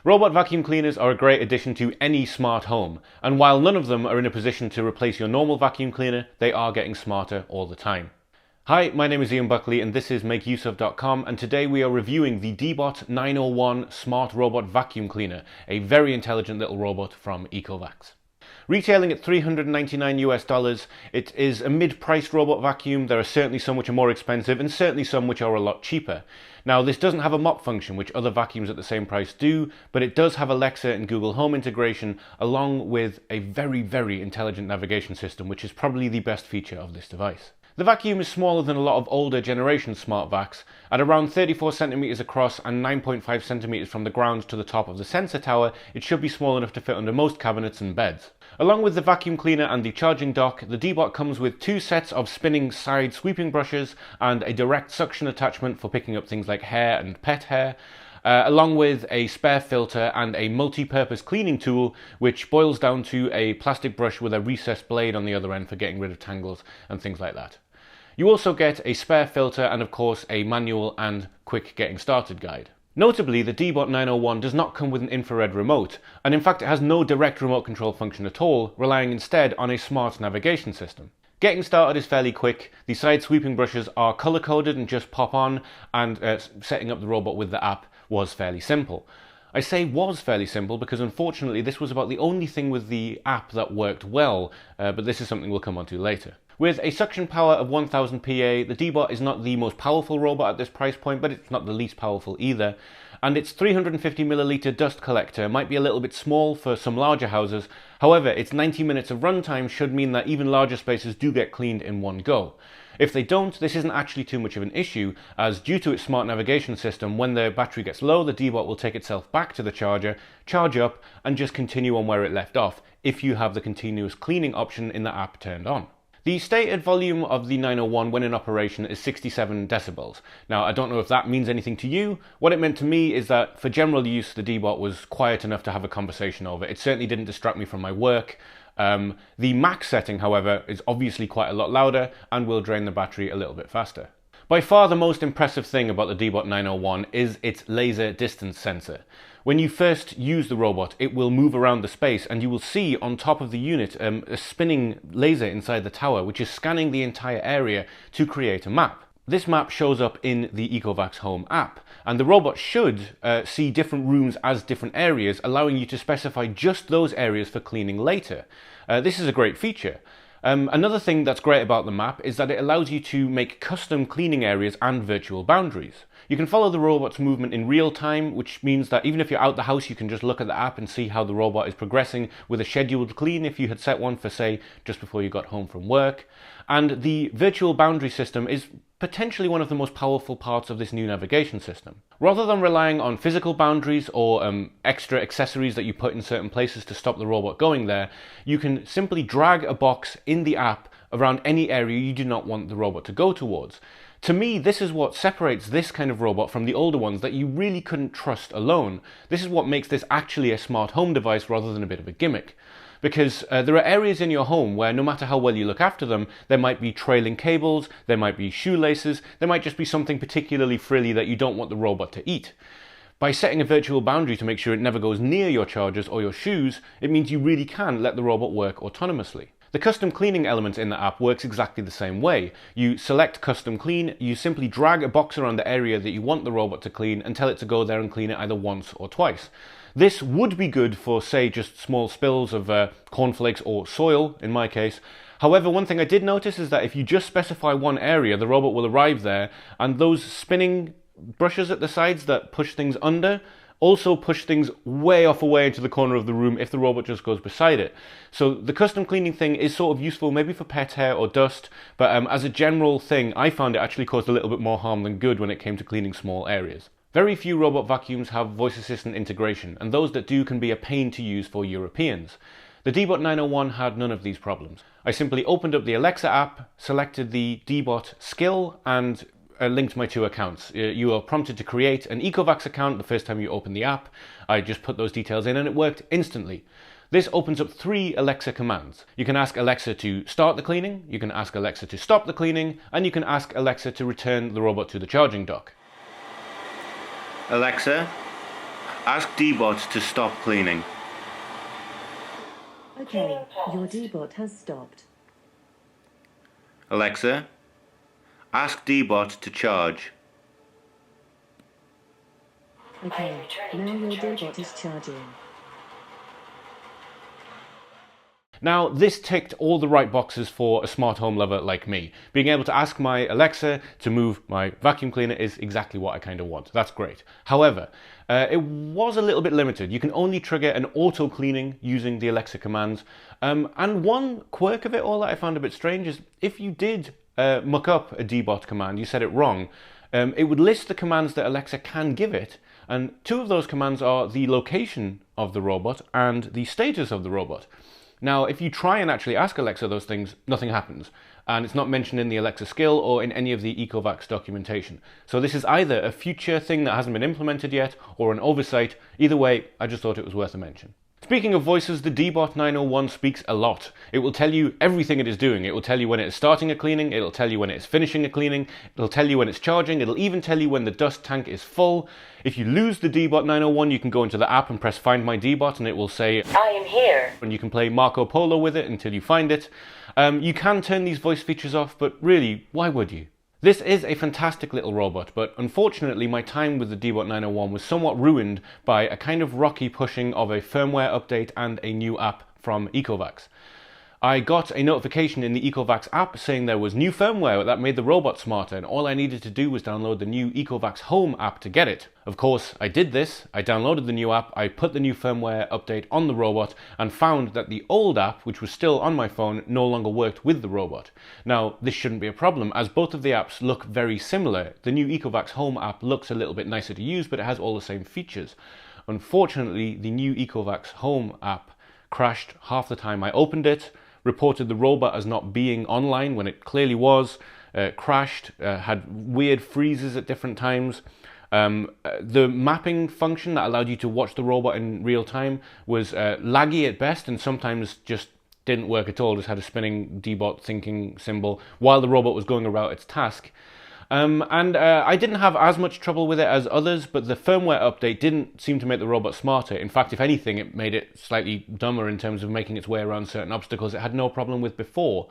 Robot vacuum cleaners are a great addition to any smart home, and while none of them are in a position to replace your normal vacuum cleaner, they are getting smarter all the time. Hi, my name is Ian Buckley and this is MakeUseOf.com, and today we are reviewing the Deebot 901 Smart Robot Vacuum Cleaner, a very intelligent little robot from Ecovacs. Retailing at $399 it is a mid-priced robot vacuum. There are certainly some which are more expensive and certainly some which are a lot cheaper. Now, this doesn't have a mop function, which other vacuums at the same price do, but it does have Alexa and Google Home integration, along with a very, very intelligent navigation system, which is probably the best feature of this device. The vacuum is smaller than a lot of older generation smart vacs. At around 34 centimeters across and 9.5 centimeters from the ground to the top of the sensor tower, it should be small enough to fit under most cabinets and beds. Along with the vacuum cleaner and the charging dock, the Deebot comes with two sets of spinning side sweeping brushes and a direct suction attachment for picking up things like hair and pet hair, along with a spare filter and a multi-purpose cleaning tool, which boils down to a plastic brush with a recessed blade on the other end for getting rid of tangles and things like that. You also get a spare filter and of course a manual and quick getting started guide. Notably, the Deebot 901 does not come with an infrared remote, and in fact it has no direct remote control function at all, relying instead on a smart navigation system. Getting started is fairly quick. The side sweeping brushes are color coded and just pop on, and setting up the robot with the app was fairly simple. I say was fairly simple because unfortunately this was about the only thing with the app that worked well, but this is something we'll come on to later. With a suction power of 1000 PA, the Deebot is not the most powerful robot at this price point, but it's not the least powerful either. And its 350ml dust collector might be a little bit small for some larger houses. However, its 90 minutes of runtime should mean that even larger spaces do get cleaned in one go. If they don't, this isn't actually too much of an issue, as due to its smart navigation system, when the battery gets low, the Deebot will take itself back to the charger, charge up, and just continue on where it left off, if you have the continuous cleaning option in the app turned on. The stated volume of the 901 when in operation is 67 decibels. Now, I don't know if that means anything to you. What it meant to me is that for general use, the Deebot was quiet enough to have a conversation over. It certainly didn't distract me from my work. The max setting, however, is obviously quite a lot louder and will drain the battery a little bit faster. By far the most impressive thing about the Deebot 901 is its laser distance sensor. When you first use the robot, it will move around the space and you will see on top of the unit a spinning laser inside the tower, which is scanning the entire area to create a map. This map shows up in the Ecovacs Home app, and the robot should see different rooms as different areas, allowing you to specify just those areas for cleaning later. This is a great feature. Another thing that's great about the map is that it allows you to make custom cleaning areas and virtual boundaries. You can follow the robot's movement in real time, which means that even if you're out the house, you can just look at the app and see how the robot is progressing with a scheduled clean if you had set one for, say, just before you got home from work. And the virtual boundary system is potentially one of the most powerful parts of this new navigation system. Rather than relying on physical boundaries or extra accessories that you put in certain places to stop the robot going there, you can simply drag a box in the app around any area you do not want the robot to go towards. To me, this is what separates this kind of robot from the older ones that you really couldn't trust alone. This is what makes this actually a smart home device rather than a bit of a gimmick. Because there are areas in your home where no matter how well you look after them, there might be trailing cables, there might be shoelaces, there might just be something particularly frilly that you don't want the robot to eat. By setting a virtual boundary to make sure it never goes near your chargers or your shoes, it means you really can let the robot work autonomously. The custom cleaning element in the app works exactly the same way. You select custom clean, you simply drag a box around the area that you want the robot to clean and tell it to go there and clean it either once or twice. This would be good for, say, just small spills of cornflakes or soil, in my case. However, one thing I did notice is that if you just specify one area, the robot will arrive there, and those spinning brushes at the sides that push things under also push things way off away into the corner of the room if the robot just goes beside it. So the custom cleaning thing is sort of useful maybe for pet hair or dust, but as a general thing, I found it actually caused a little bit more harm than good when it came to cleaning small areas. Very few robot vacuums have voice assistant integration, and those that do can be a pain to use for Europeans. The Deebot 901 had none of these problems. I simply opened up the Alexa app, selected the Deebot skill, and linked my two accounts. You are prompted to create an Ecovacs account the first time you open the app. I just put those details in and it worked instantly. This opens up 3 Alexa commands. You can ask Alexa to start the cleaning, you can ask Alexa to stop the cleaning, and you can ask Alexa to return the robot to the charging dock. Alexa, Ask Deebot to stop cleaning. Okay, your Deebot has stopped. Alexa, ask Deebot to charge. Okay, now your Deebot is charging. Now, this ticked all the right boxes for a smart home lover like me. Being able to ask my Alexa to move my vacuum cleaner is exactly what I kind of want. That's great. However, it was a little bit limited. You can only trigger an auto cleaning using the Alexa commands. And one quirk of it all that I found a bit strange is if you did muck up a Deebot command, you said it wrong, it would list the commands that Alexa can give it. And two of those commands are the location of the robot and the status of the robot. Now, if you try and actually ask Alexa those things, nothing happens. And it's not mentioned in the Alexa skill or in any of the Ecovacs documentation. So this is either a future thing that hasn't been implemented yet or an oversight. Either way, I just thought it was worth a mention. Speaking of voices, the Deebot 901 speaks a lot. It will tell you everything it is doing. It will tell you when it is starting a cleaning, it'll tell you when it is finishing a cleaning, it'll tell you when it's charging, it'll even tell you when the dust tank is full. If you lose the Deebot 901, you can go into the app and press Find My Deebot and it will say, I am here. And you can play Marco Polo with it until you find it. You can turn these voice features off, but really, why would you? This is a fantastic little robot, but unfortunately my time with the Deebot 901 was somewhat ruined by a kind of rocky pushing of a firmware update and a new app from Ecovacs. I got a notification in the Ecovacs app saying there was new firmware that made the robot smarter, and all I needed to do was download the new Ecovacs Home app to get it. Of course, I did this, I downloaded the new app, I put the new firmware update on the robot, and found that the old app, which was still on my phone, no longer worked with the robot. Now, this shouldn't be a problem, as both of the apps look very similar. The new Ecovacs Home app looks a little bit nicer to use, but it has all the same features. Unfortunately, the new Ecovacs Home app crashed half the time I opened it, reported the robot as not being online when it clearly was, crashed, had weird freezes at different times. The mapping function that allowed you to watch the robot in real time was laggy at best and sometimes just didn't work at all, just had a spinning Deebot thinking symbol while the robot was going about its task. I didn't have as much trouble with it as others, but the firmware update didn't seem to make the robot smarter. In fact, if anything, it made it slightly dumber in terms of making its way around certain obstacles it had no problem with before.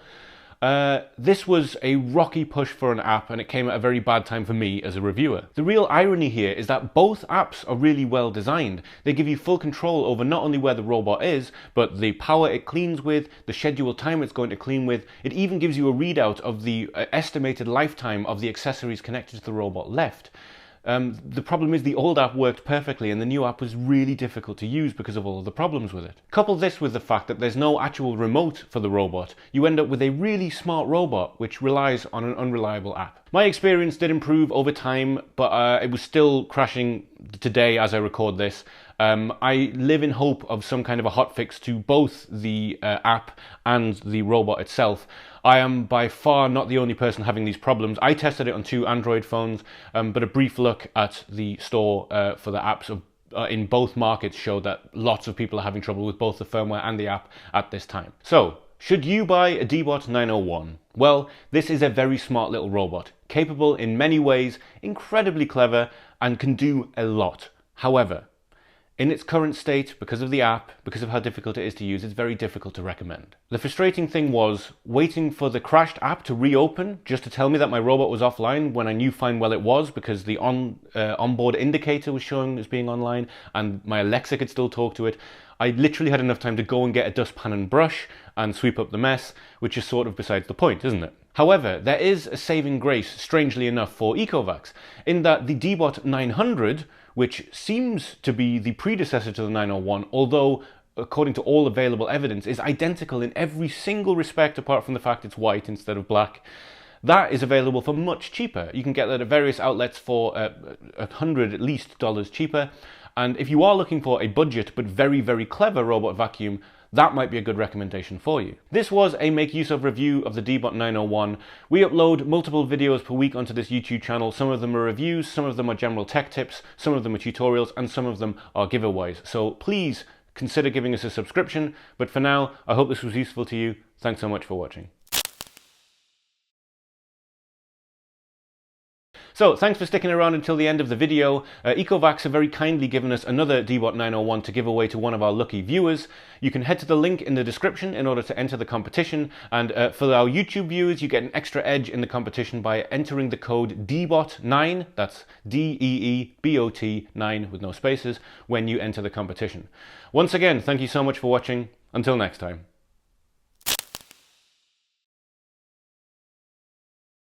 This was a rocky push for an app, and it came at a very bad time for me as a reviewer. The real irony here is that both apps are really well designed. They give you full control over not only where the robot is, but the power it cleans with, the scheduled time it's going to clean with. It even gives you a readout of the estimated lifetime of the accessories connected to the robot left. The problem is the old app worked perfectly and the new app was really difficult to use because of all of the problems with it. Couple this with the fact that there's no actual remote for the robot, you end up with a really smart robot which relies on an unreliable app. My experience did improve over time, but it was still crashing today as I record this. I live in hope of some kind of a hotfix to both the app and the robot itself. I am by far not the only person having these problems. I tested it on 2 Android phones, but a brief look at the store for the apps in both markets showed that lots of people are having trouble with both the firmware and the app at this time. So, should you buy a Deebot 901? Well, this is a very smart little robot, capable in many ways, incredibly clever, and can do a lot. However, in its current state, because of the app, because of how difficult it is to use, it's very difficult to recommend. The frustrating thing was waiting for the crashed app to reopen just to tell me that my robot was offline when I knew fine well it was, because the onboard indicator was showing as being online and my Alexa could still talk to it. I literally had enough time to go and get a dustpan and brush and sweep up the mess, which is sort of besides the point, isn't it? However, there is a saving grace, strangely enough, for Ecovacs, in that the Deebot 900, which seems to be the predecessor to the 901, although, according to all available evidence, is identical in every single respect apart from the fact it's white instead of black. That is available for much cheaper. You can get that at various outlets for $100 at least cheaper. And if you are looking for a budget but very, very clever robot vacuum, that might be a good recommendation for you. This was a make use of review of the Deebot 901. We upload multiple videos per week onto this YouTube channel. Some of them are reviews, some of them are general tech tips, some of them are tutorials, and some of them are giveaways. So please consider giving us a subscription. But for now, I hope this was useful to you. Thanks so much for watching. So thanks for sticking around until the end of the video. Ecovacs have very kindly given us another Deebot 901 to give away to one of our lucky viewers. You can head to the link in the description in order to enter the competition, and for our YouTube viewers you get an extra edge in the competition by entering the code Deebot9, that's DEEBOT 9 with no spaces, when you enter the competition. Once again, thank you so much for watching. Until next time.